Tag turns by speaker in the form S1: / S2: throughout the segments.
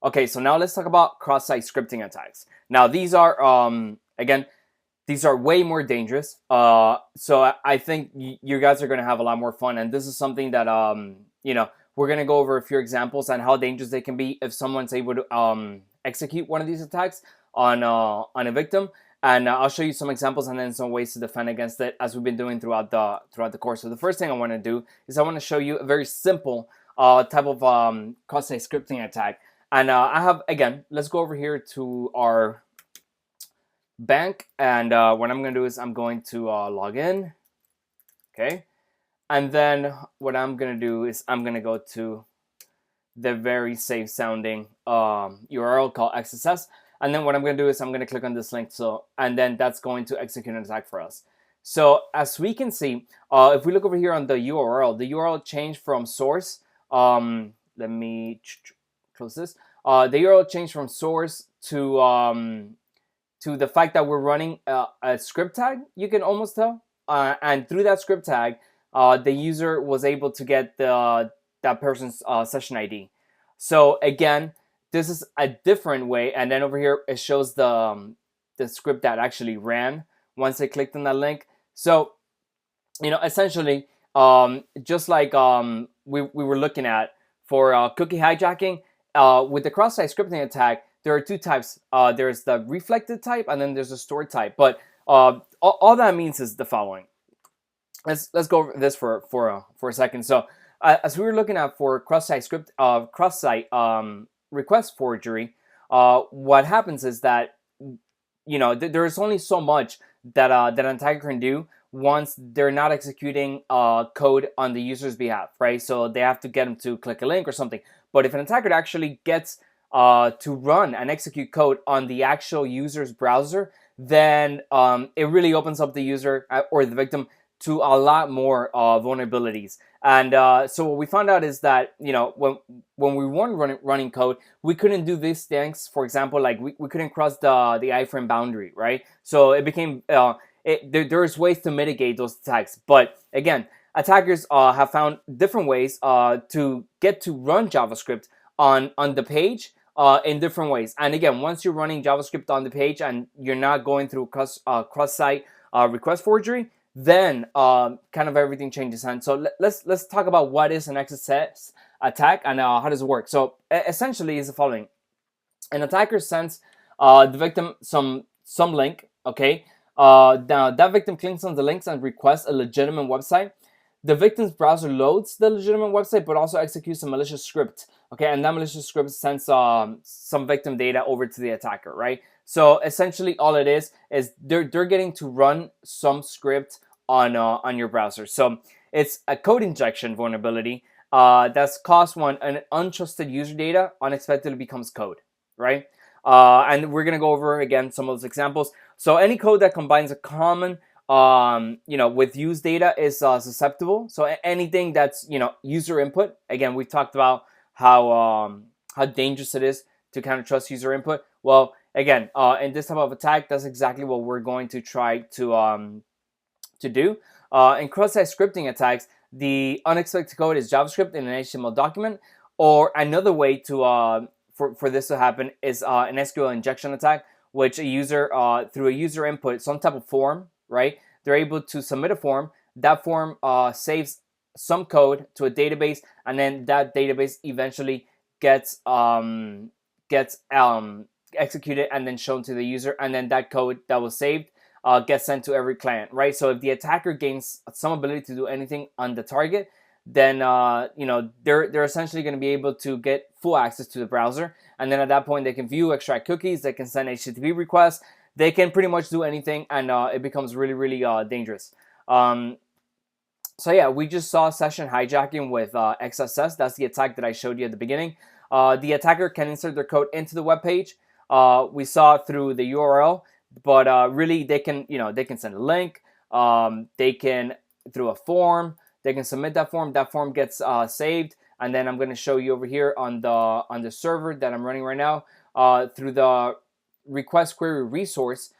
S1: Okay, so now let's talk about cross-site scripting attacks. Now these are again, these are way more dangerous. So I think you guys are gonna have a lot more fun, and this is something that we're gonna go over a few examples and how dangerous they can be if someone's able to execute one of these attacks on a victim. And I'll show you some examples and then some ways to defend against it, as we've been doing throughout the course. So the first thing I want to do is I want to show you a very simple type of cross-site scripting attack. And I have, again, let's go over here to our bank. And what I'm going to do is I'm going to log in. Okay. And then what I'm going to do is I'm going to go to the very safe sounding URL called XSS. And then what I'm going to do is I'm going to click on this link. And then that's going to execute an attack for us. So as we can see, if we look over here on the URL changed from source. Let me close this. The URL changed from source to the fact that we're running a script tag. You can almost tell, and through that script tag, the user was able to get that person's session ID. So again, this is a different way. And then over here, it shows the script that actually ran once I clicked on that link. So, essentially, just like we were looking at for cookie hijacking, with the cross-site scripting attack, there are two types. There's the reflected type, and then there's the stored type. But all that means is the following. Let's go over this for a second. So as we were looking at for cross-site request forgery, what happens is that there's only so much that an attacker can do once they're not executing code on the user's behalf, right? So they have to get them to click a link or something. But if an attacker actually gets to run and execute code on the actual user's browser, then it really opens up the user or the victim to a lot more vulnerabilities. And so what we found out is that when we weren't running code, we couldn't do these things. For example, like we couldn't cross the iframe boundary, right? So it became there's ways to mitigate those attacks. But again, attackers have found different ways to get to run JavaScript on the page in different ways. And again, once you're running JavaScript on the page and you're not going through cross-site request forgery, then kind of everything changes hands. So let's talk about what is an XSS attack and how does it work. So essentially, is the following: an attacker sends the victim some link. Okay, now that victim clicks on the links and requests a legitimate website. The victim's browser loads the legitimate website, but also executes a malicious script. Okay, and that malicious script sends some victim data over to the attacker, right? So essentially, all it is they're getting to run some script on your browser. So it's a code injection vulnerability that's caused when an untrusted user data unexpectedly becomes code, right? And we're gonna go over again some of those examples. So any code that combines a common with use data is susceptible. So anything that's user input. Again, we talked about how dangerous it is to kind of trust user input. Well, again, in this type of attack, that's exactly what we're going to try to do. In cross-site scripting attacks, the unexpected code is JavaScript in an HTML document, or another way to for this to happen is an SQL injection attack, which a user through a user input, some type of form, right? They're able to submit a form. That form saves some code to a database, and then that database eventually gets executed and then shown to the user, and then that code that was saved gets sent to every client, right? So if the attacker gains some ability to do anything on the target, then they're essentially going to be able to get full access to the browser, and then at that point they can view, extract cookies, they can send HTTP requests, they can pretty much do anything, and it becomes really, really dangerous. So yeah, we just saw session hijacking with XSS. That's the attack that I showed you at the beginning. The attacker can insert their code into the web page. We saw through the URL, but really they can send a link. They can through a form. They can submit that form. That form gets saved, and then I'm going to show you over here on the server that I'm running right now through the request query resource.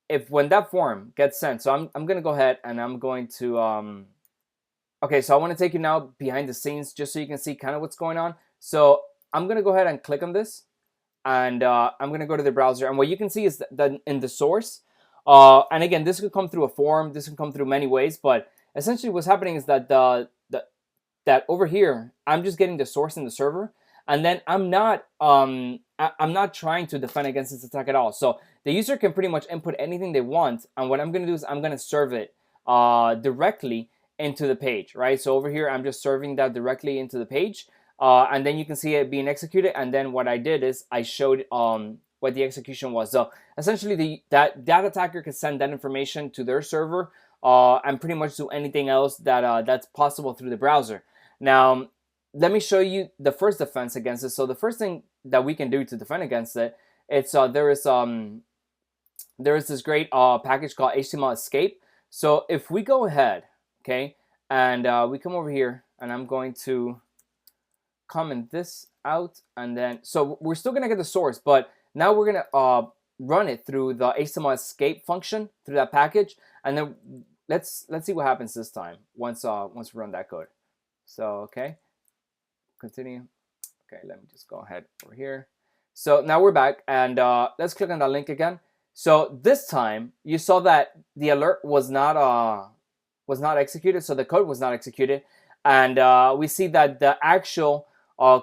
S1: If when that form gets sent, so I'm going to go ahead and I'm going to okay, so I want to take you now behind the scenes just so you can see kind of what's going on. So I'm gonna go ahead and click on this, and I'm gonna go to the browser, and what you can see is that in the source, and again, this could come through a form, this can come through many ways, but essentially what's happening is that that over here, I'm just getting the source in the server, and then I'm not trying to defend against this attack at all. So the user can pretty much input anything they want, and what I'm going to do is I'm going to serve it directly into the page, right? So over here, I'm just serving that directly into the page, and then you can see it being executed. And then what I did is I showed what the execution was. So essentially, that attacker can send that information to their server and pretty much do anything else that's possible through the browser. Now, let me show you the first defense against it. So the first thing that we can do to defend against it, it's there is this great package called HTML Escape. So if we go ahead, okay, and we come over here, and I'm going to comment this out, and then so we're still gonna get the source, but now we're gonna run it through the HTML Escape function through that package, and then let's see what happens this time once we run that code. So okay, continue. Okay, let me just go ahead over here. So now we're back, and let's click on that link again. So this time you saw that the alert was not executed, so the code was not executed, and we see that the actual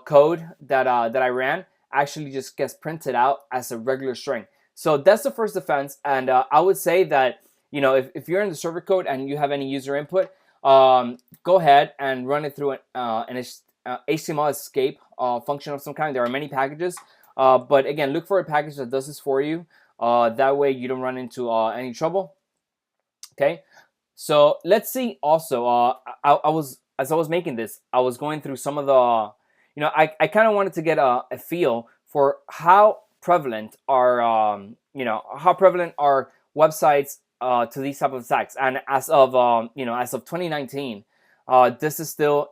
S1: code that I ran actually just gets printed out as a regular string. So that's the first defense, and I would say that, you know, if you're in the server code and you have any user input, go ahead and run it through an HTML Escape function of some kind. There are many packages, but again, look for a package that does this for you. That way you don't run into any trouble. Okay, so let's see. Also, as I was making this, I was going through some of the, you know, I kind of wanted to get a feel for how prevalent are how prevalent are websites to these type of attacks. And as of as of 2019, this is still,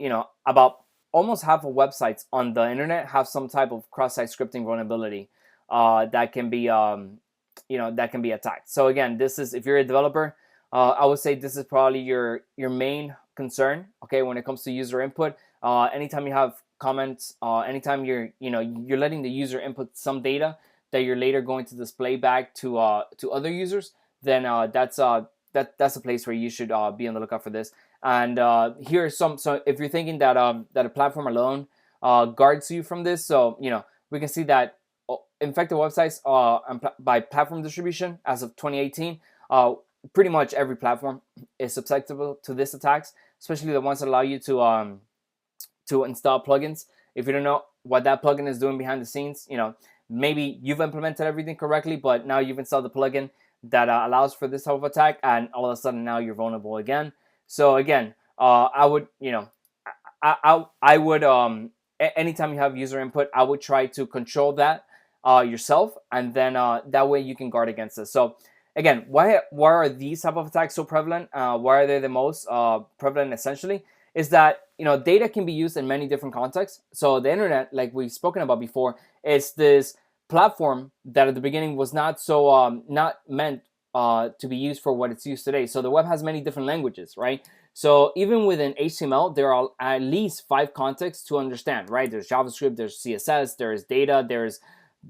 S1: about almost half of websites on the internet have some type of cross-site scripting vulnerability that can be that can be attacked. So again, this is, if you're a developer, I would say this is probably your main concern. Okay, when it comes to user input, anytime you have comments, anytime you're letting the user input some data that you're later going to display back to other users, then that's a place where you should be on the lookout for this. And here are some. So if you're thinking that that a platform alone guards you from this, so we can see that infected websites by platform distribution as of 2018, pretty much every platform is susceptible to these attacks, especially the ones that allow you to install plugins. If you don't know what that plugin is doing behind the scenes, maybe you've implemented everything correctly, but now you've installed the plugin that allows for this type of attack, and all of a sudden now you're vulnerable again. So again, I would, I would, anytime you have user input, I would try to control that yourself, and then that way you can guard against this. So again, why are these type of attacks so prevalent? Why are they the most prevalent? Essentially, is that data can be used in many different contexts. So the internet, like we've spoken about before, is this platform that at the beginning was not so not meant to be used for what it's used today. So the web has many different languages, right? So even within HTML, there are at least 5 contexts to understand, right? There's JavaScript, there's CSS, there's data, there's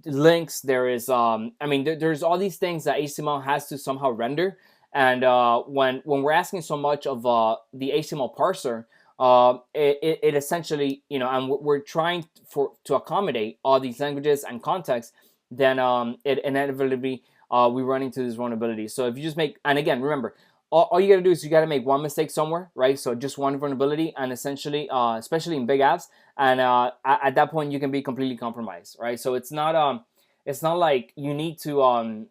S1: links, there is there's all these things that HTML has to somehow render. And when we're asking so much of the HTML parser, it essentially, and we're trying to accommodate all these languages and contexts, then it inevitably we run into this vulnerability. So if you just make, and again, remember, all you got to do is you got to make one mistake somewhere, right? So just one vulnerability, and essentially, especially in big apps, and at that point you can be completely compromised, right? So it's not like you need to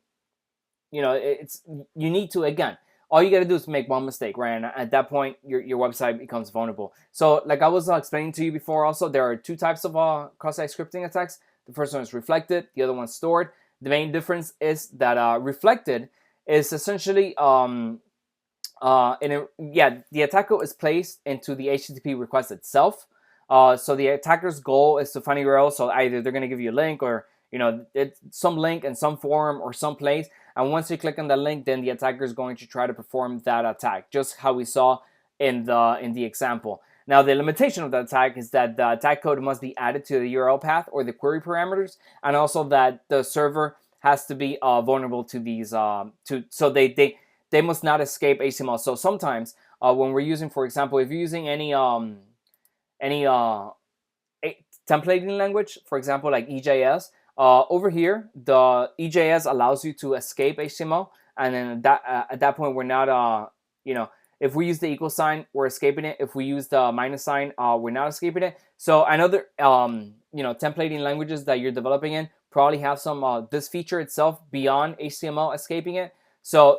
S1: you need to, again, all you got to do is make one mistake, right? And at that point, your website becomes vulnerable. So like I was explaining to you before, also, there are 2 types of cross-site scripting attacks. The first one is reflected, the other one's stored. The main difference is that reflected is essentially the attack code is placed into the HTTP request itself. So the attacker's goal is to find a URL. So either they're going to give you a link, or it's some link in some form or some place. And once you click on that link, then the attacker is going to try to perform that attack, just how we saw in the example. Now, the limitation of that attack is that the attack code must be added to the URL path or the query parameters, and also that the server has to be vulnerable to these. So they must not escape HTML. So sometimes when we're using, for example, if you're using any templating language, for example, like EJS, over here the EJS allows you to escape HTML, and then at that point we're not if we use the equal sign, we're escaping it. If we use the minus sign, we're not escaping it. So another templating languages that you're developing in probably have some this feature itself beyond HTML escaping it. So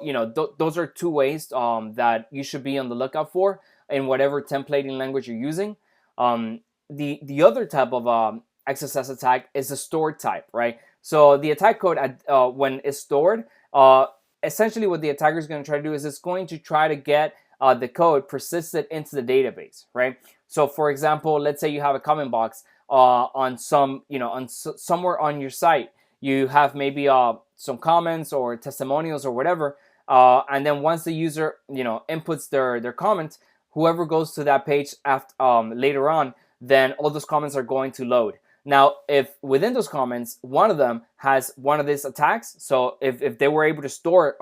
S1: those are two ways that you should be on the lookout for in whatever templating language you're using. The other type of XSS attack is the stored type, right? So the attack code when it's stored, essentially what the attacker is going to try to do is it's going to try to get the code persisted into the database, right? So for example, let's say you have a comment box on somewhere on your site. You have maybe some comments or testimonials or whatever, and then once the user inputs their comments, whoever goes to that page after later on, then all those comments are going to load. Now, if within those comments, one of them has one of these attacks, so if they were able to store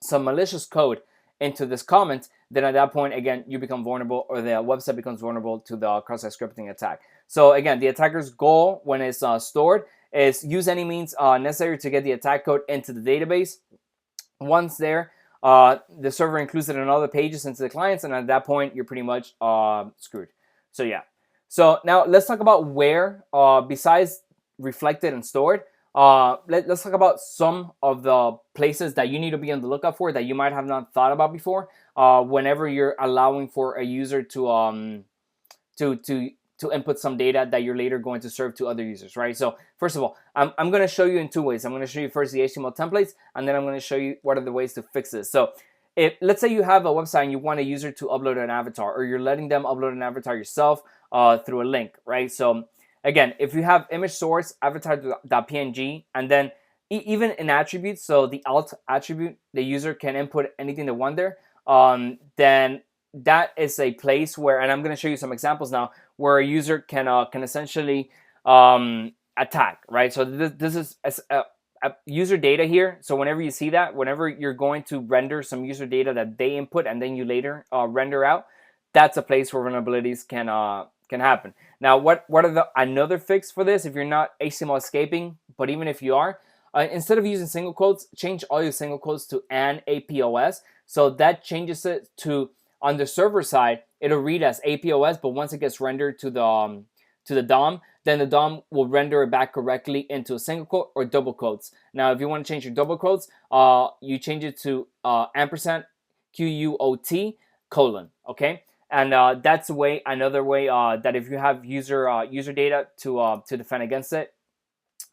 S1: some malicious code into this comment, then at that point, again, you become vulnerable, or the website becomes vulnerable to the cross-site scripting attack. So again, the attacker's goal when it's stored is use any means necessary to get the attack code into the database. Once there, the server includes it in other pages into the clients, and at that point, you're pretty much screwed. So yeah. So now let's talk about where, besides reflected and stored, let's talk about some of the places that you need to be on the lookout for that you might have not thought about before. Whenever you're allowing for a user to input some data that you're later going to serve to other users, right? So first of all, I'm going to show you in two ways. I'm going to show you first the HTML templates, and then I'm going to show you what are the ways to fix this. So let's say you have a website and you want a user to upload an avatar, or you're letting them upload an avatar yourself through a link, right? So again, if you have image source avatar.png, and then even in attributes, so the alt attribute, the user can input anything they want there, then that is a place where, and I'm going to show you some examples now, where a user can essentially attack, right? So this is user data here. So whenever you see that, whenever you're going to render some user data that they input and then you later render out, that's a place where vulnerabilities can happen. Now, what are another fix for this? If you're not HTML escaping, but even if you are, instead of using single quotes, change all your single quotes to an APOS. So that changes it to, on the server side, it'll read as APOS, but once it gets rendered to the DOM, then the DOM will render it back correctly into a single quote or double quotes. Now, if you want to change your double quotes, you change it to ampersand QUOT : okay? And that's another way that if you have user data to defend against it.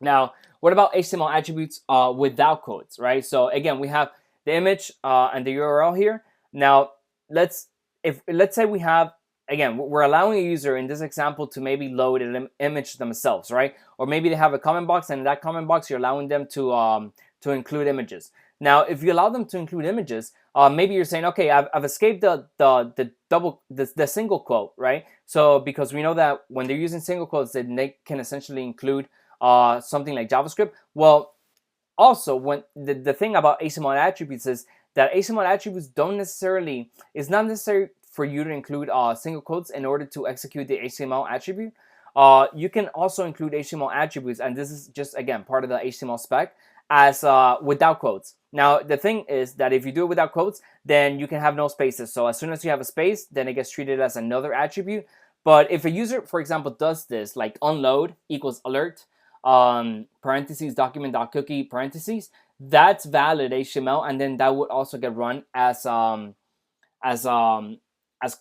S1: Now, what about HTML attributes without quotes, right? So again, we have the image and the URL here. Now, let's say we have, again, we're allowing a user in this example to maybe load an image themselves, right? Or maybe they have a comment box, and in that comment box, you're allowing them to include images. Now, if you allow them to include images, maybe you're saying, okay, I've escaped the single quote, right? So because we know that when they're using single quotes, they can essentially include something like JavaScript. Well, also, when the thing about HTML attributes is that HTML attributes it's not necessary for you to include single quotes in order to execute the HTML attribute. You can also include HTML attributes, and this is just, again, part of the HTML spec, as without quotes. Now, the thing is that if you do it without quotes, then you can have no spaces. So as soon as you have a space, then it gets treated as another attribute. But if a user, for example, does this, like unload equals alert, parentheses, document.cookie, parentheses, that's valid HTML, and then that would also get run as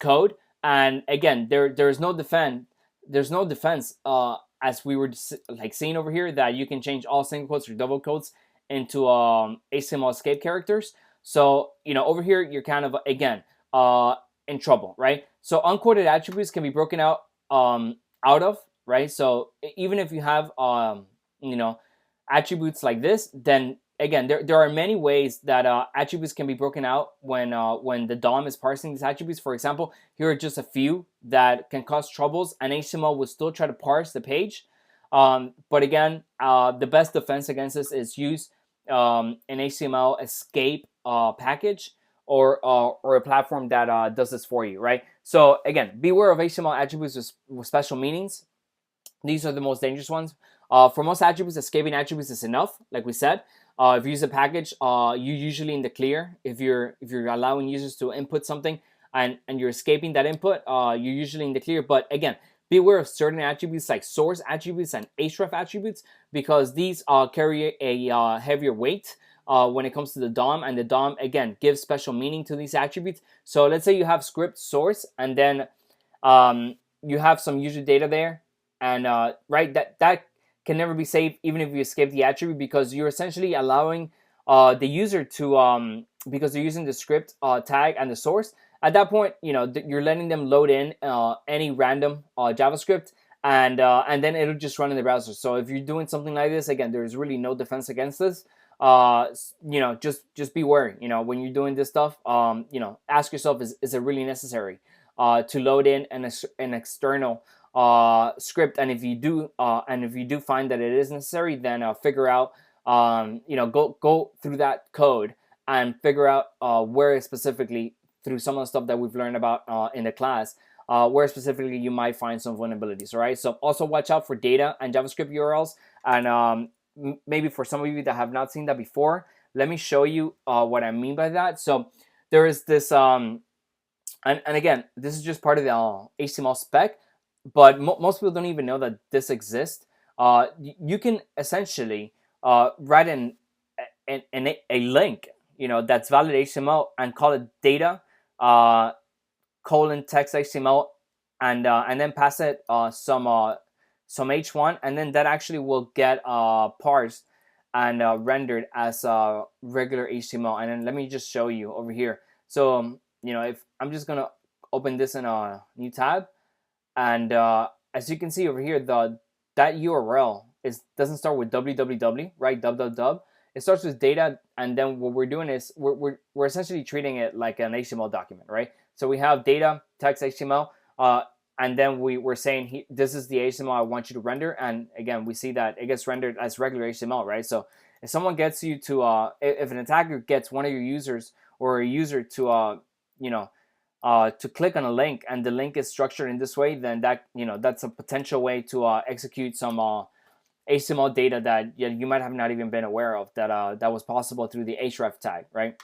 S1: code. And again, there's no defense. There's no defense, as we were like seeing over here, that you can change all single quotes or double quotes into HTML escape characters. So over here you're kind of again in trouble, right? So unquoted attributes can be broken out of, right? So even if you have attributes like this, then again, there are many ways that attributes can be broken out when the DOM is parsing these attributes. For example, here are just a few that can cause troubles, and HTML will still try to parse the page. But again, the best defense against this is use an HTML escape package or a platform that does this for you, right? So again, beware of HTML attributes with special meanings. These are the most dangerous ones. For most attributes, escaping attributes is enough, like we said. If you use a package, you're usually in the clear. If you're allowing users to input something and you're escaping that input, you're usually in the clear. But again, beware of certain attributes like source attributes and href attributes, because these carry a heavier weight when it comes to the DOM, and the DOM again gives special meaning to these attributes. So let's say you have script source, and then you have some user data there, and right, that can never be saved even if you escape the attribute, because you're essentially allowing the user to because they're using the script tag and the source. At that point, you're letting them load in any random JavaScript, and then it'll just run in the browser. So if you're doing something like this, again, there's really no defense against this. Just be wary. When you're doing this stuff, ask yourself, is it really necessary to load in an external script? And if you do find that it is necessary, then figure out, go through that code and figure out where specifically, through some of the stuff that we've learned about in the class, where specifically you might find some vulnerabilities. All right. So also watch out for data and JavaScript URLs. And maybe for some of you that have not seen that before, let me show you what I mean by that. So there is this, and again, this is just part of the HTML spec, but most people don't even know that this exists. You can essentially write a link, that's valid HTML, and call it data text HTML, and then pass it some h1, and then that actually will get parsed and rendered as regular HTML. And then let me just show you over here. So if I'm just gonna open this in a new tab, and as you can see over here, that URL doesn't start with www, right? www. It starts with data, and then what we're doing is we're essentially treating it like an HTML document, right? So we have data text HTML, and then we're saying this is the HTML I want you to render, and again we see that it gets rendered as regular HTML, right? So if someone gets you to if an attacker gets one of your users or a user to to click on a link, and the link is structured in this way, then that's a potential way to execute some HTML data that you might have not even been aware of that was possible through the href tag, right?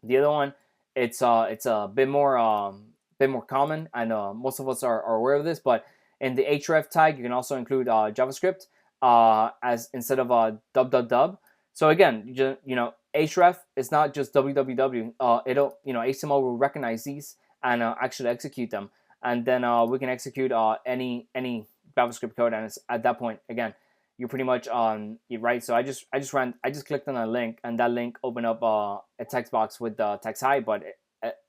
S1: The other one, it's a bit more common, and most of us are aware of this. But in the href tag, you can also include JavaScript as instead of www. So again, href is not just www. HTML will recognize these and actually execute them, and then we can execute any JavaScript code, and it's, at that point, again, you're pretty much right. So I just clicked on a link, and that link opened up a text box with the text hi. But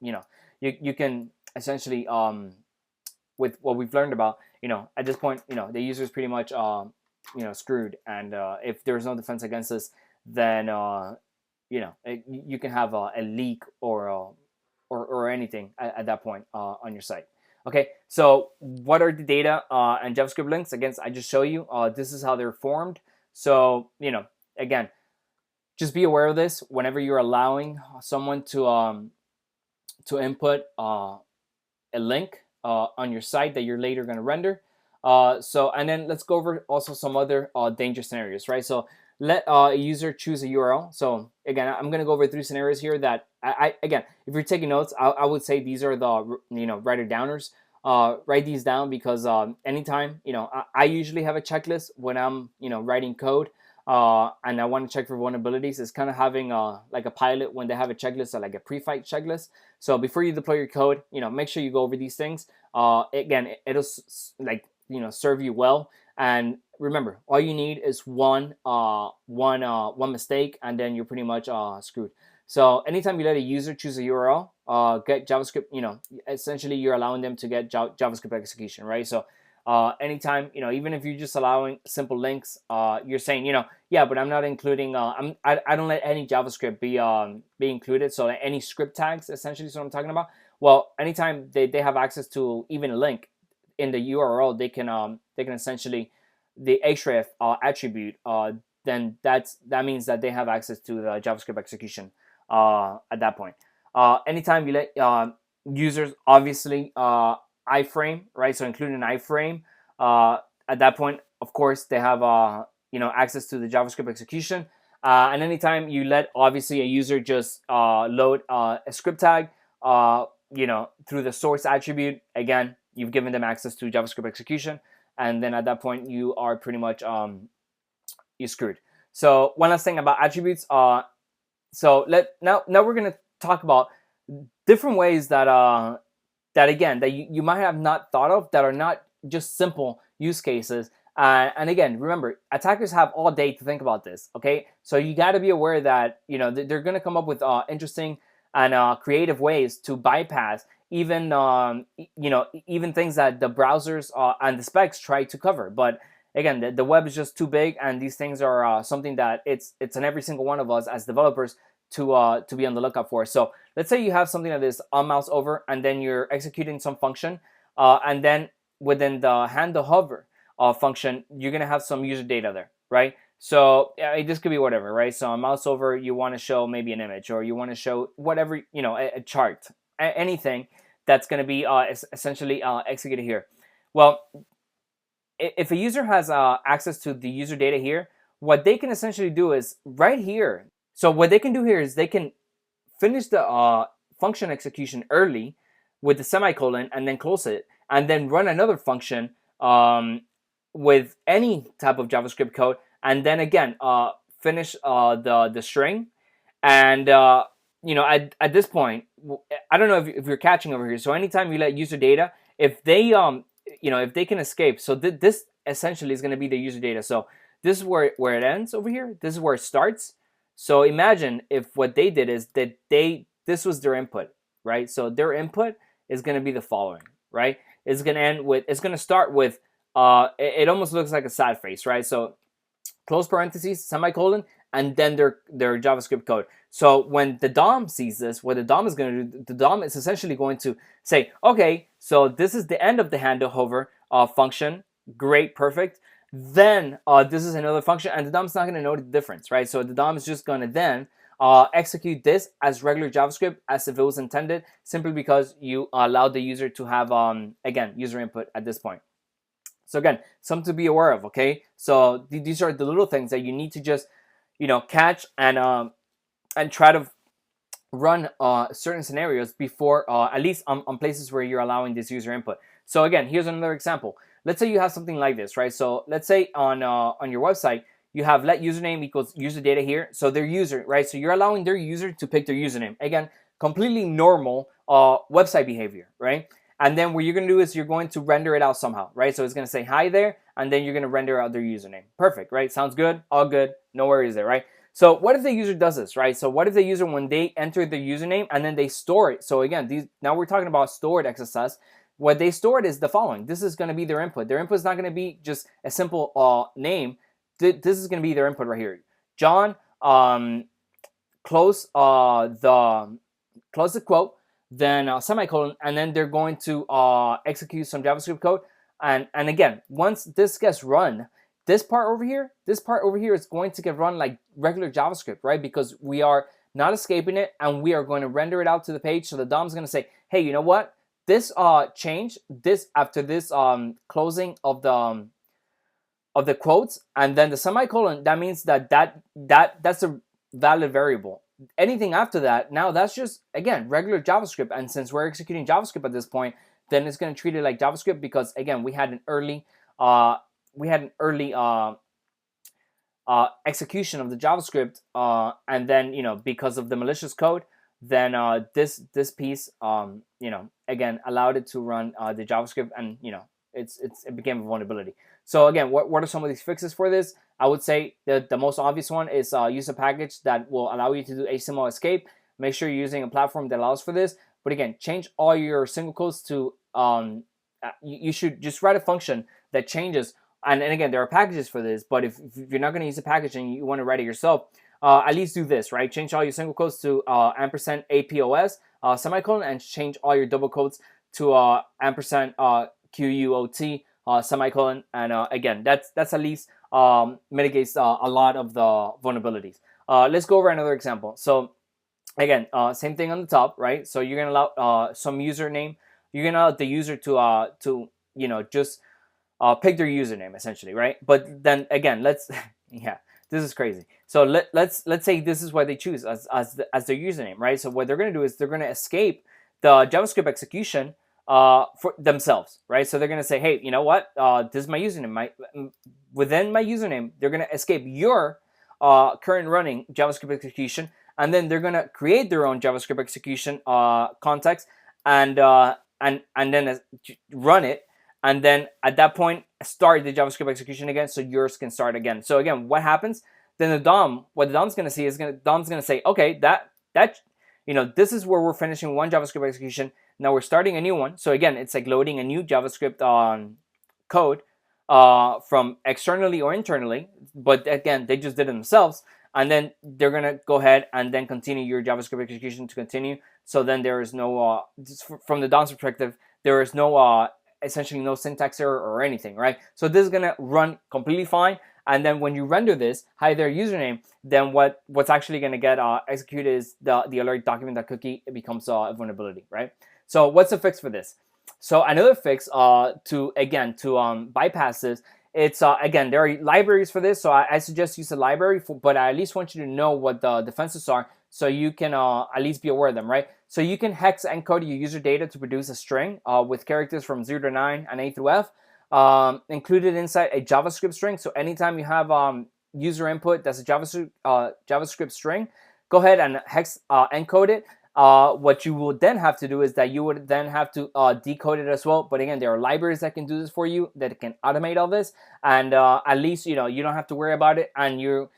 S1: you can essentially with what we've learned about, at this point, the user is pretty much screwed. And if there's no defense against this, then you can have a leak or anything at that point on your site. Okay, so what are the data and JavaScript links? Again, I just show you. This is how they're formed. So again, just be aware of this whenever you're allowing someone to input a link on your site that you're later going to render. And then let's go over also some other danger scenarios, right? So let a user choose a URL. So again, I'm going to go over 3 scenarios here that again, if you're taking notes, I would say these are the writer downers. Write these down, because anytime I usually have a checklist when I'm writing code, and I want to check for vulnerabilities. It's kind of having like a pilot when they have a checklist, or like a pre-fight checklist. So before you deploy your code, make sure you go over these things. Again, it'll serve you well. And remember, all you need is one mistake, and then you're pretty much screwed. So anytime you let a user choose a URL, get JavaScript, essentially you're allowing them to get JavaScript execution, right? So Anytime, even if you're just allowing simple links, you're saying, yeah, but I'm not including, I don't let any JavaScript be included. So any script tags, essentially, is what I'm talking about. Well, anytime they have access to even a link in the URL, they can essentially the href attribute. Then that means that they have access to the JavaScript execution at that point. Anytime you let users, obviously, iframe, right? So including an iframe, at that point, of course, they have access to the JavaScript execution. And anytime you let, obviously, a user just load a script tag, through the source attribute, again, you've given them access to JavaScript execution, and then at that point, you are pretty much you screwed. So one last thing about attributes. So now we're gonna talk about different ways that you might have not thought of, that are not just simple use cases. And again, remember, attackers have all day to think about this. Okay, so you got to be aware that they're going to come up with interesting and creative ways to bypass even even things that the browsers and the specs try to cover. But again, the web is just too big, and these things are something that it's in every single one of us as developers to be on the lookout for. So let's say you have something that is on mouse over, and then you're executing some function, and then within the handle hover function, you're gonna have some user data there, right? So this could be whatever, right? So on mouse over, you want to show maybe an image, or you want to show whatever, a chart, anything that's going to be essentially executed here. Well, if a user has access to the user data here, what they can essentially do is right here. So what they can do here is they can finish the function execution early with the semicolon, and then close it, and then run another function with any type of JavaScript code, and then again finish the string. And at this point, I don't know if you're catching over here. So anytime you let user data, if they if they can escape, so this essentially is going to be the user data. So this is where it ends over here. This is where it starts. So imagine if what they did is that this was their input, right? So their input is going to be the following, right? It's going to start with it almost looks like a sad face, right? So close parentheses, semicolon, and then their JavaScript code. So when the DOM sees this, what the DOM is going to do, the DOM is essentially going to say, okay, so this is the end of the handle hover function. Great, perfect. Then this is another function, and the DOM is not going to know the difference, right? So the DOM is just going to then execute this as regular JavaScript as if it was intended, simply because you allowed the user to have, again, user input at this point. So again, something to be aware of, okay? So these are the little things that you need to just, catch and try to run certain scenarios before, at least on places where you're allowing this user input. So again, here's another example. Let's say you have something like this, right? So let's say on your website, you have let username equals user data here. So their user, right? So you're allowing their user to pick their username. Again, completely normal website behavior, right? And then what you're going to do is you're going to render it out somehow, right? So it's going to say hi there, and then you're going to render out their username. Perfect, right? Sounds good, all good, no worries there, right? So what if the user does this, right? So what if the user, when they enter the username and then they store it? So again, now we're talking about stored XSS. What they stored is the following. This is going to be their input. Their input is not going to be just a simple name. This is going to be their input right here. John, close the quote, then semicolon, and then they're going to execute some JavaScript code. And again, once this gets run, this part over here is going to get run like regular JavaScript, right? Because we are not escaping it, and we are going to render it out to the page. So the DOM is going to say, hey, you know what? This change, this after this closing of the quotes, and then the semicolon, that means that's a valid variable. Anything after that, now that's just, again, regular JavaScript. And since we're executing JavaScript at this point, then it's going to treat it like JavaScript, because again, we had an early execution of the JavaScript, and then because of the malicious code, then this piece again allowed it to run the JavaScript, and it became a vulnerability. So again, what are some of these fixes for this? I would say the most obvious one is use a package that will allow you to do HTML escape. Make sure you're using a platform that allows for this. But again, change all your single quotes to you should just write a function that changes. And again, there are packages for this, but if you're not going to use a package and you want to write it yourself, at least do this, right? Change all your single quotes to ampersand APOS semicolon, and change all your double quotes to ampersand QUOT semicolon. And again, that's at least mitigates a lot of the vulnerabilities. Let's go over another example. So again, same thing on the top, right? So you're gonna allow some username. You're gonna allow the user to just pick their username essentially, right? But then again, let's yeah, this is crazy. So let's say this is what they choose as their username, right? So what they're gonna do is they're gonna escape the JavaScript execution for themselves, right? So they're gonna say, hey, you know what? This is my username. Within my username, they're gonna escape your current running JavaScript execution, and then they're gonna create their own JavaScript execution context and then run it, and then at that point start the JavaScript execution again, so yours can start again. So again, what happens? Then what the DOM's gonna see is DOM's gonna say, okay, that this is where we're finishing one JavaScript execution. Now we're starting a new one. So again, it's like loading a new JavaScript code from externally or internally, but again, they just did it themselves. And then they're gonna go ahead and then continue your JavaScript execution to continue. So then there is no, from the DOM's perspective, there is no essentially no syntax error or anything, right? So this is gonna run completely fine. And then when you render this, hide their username, then what's actually gonna get executed is the alert document.cookie. It becomes a vulnerability, right? So what's the fix for this? So another fix to bypass this, it's again, there are libraries for this. So I suggest use a library, but I at least want you to know what the defenses are, so you can at least be aware of them, right? So you can hex encode your user data to produce a string with characters from 0 to 9 and A through F, included inside a JavaScript string. So anytime you have user input that's a JavaScript string, go ahead and hex encode it. What you will then have to do is that you would then have to decode it as well. But again, there are libraries that can do this for you, that can automate all this, and at least you don't have to worry about it, and you're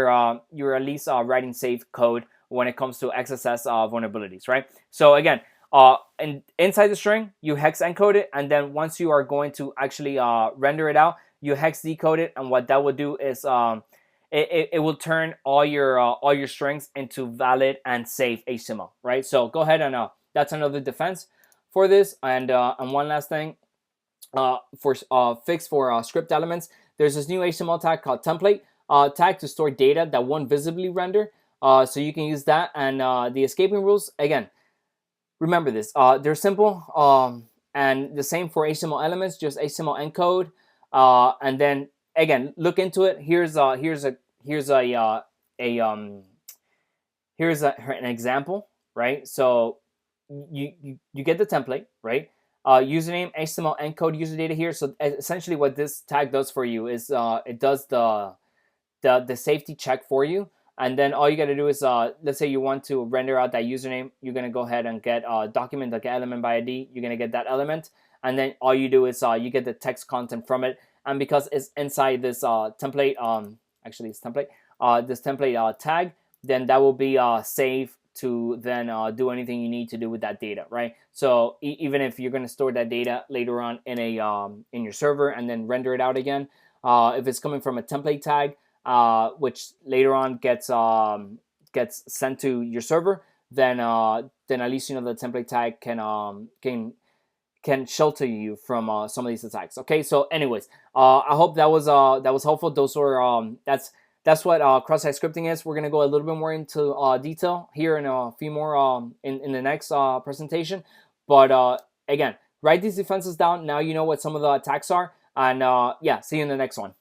S1: at least writing safe code when it comes to XSS vulnerabilities, right? So again, inside the string, you hex encode it, and then once you are going to actually render it out, you hex decode it, and what that will do is it will turn all your strings into valid and safe HTML, right? So go ahead and that's another defense for this. And one last thing, for fix for script elements, there's this new HTML tag called template tag to store data that won't visibly render. So you can use that. And the escaping rules, again, remember this. They're simple, and the same for HTML elements, just HTML encode, and then again, look into it. Here's an example, right? So you get the template, right? Username, HTML encode user data here. So essentially, what this tag does for you is it does the safety check for you. And then all you got to do is, let's say you want to render out that username, you're going to go ahead and get document.getElement by ID. You're going to get that element. And then all you do is you get the text content from it. And because it's inside this template, this template tag, then that will be safe to then do anything you need to do with that data, right? So even if you're going to store that data later on in in your server and then render it out again, if it's coming from a template tag, which later on gets sent to your server, then at least the template tag can shelter you from some of these attacks. Okay, so anyways, I hope that was helpful. Those were that's what cross-site scripting is. We're gonna go a little bit more into detail here in a few more in the next presentation. But again, write these defenses down. Now you know what some of the attacks are, and yeah, see you in the next one.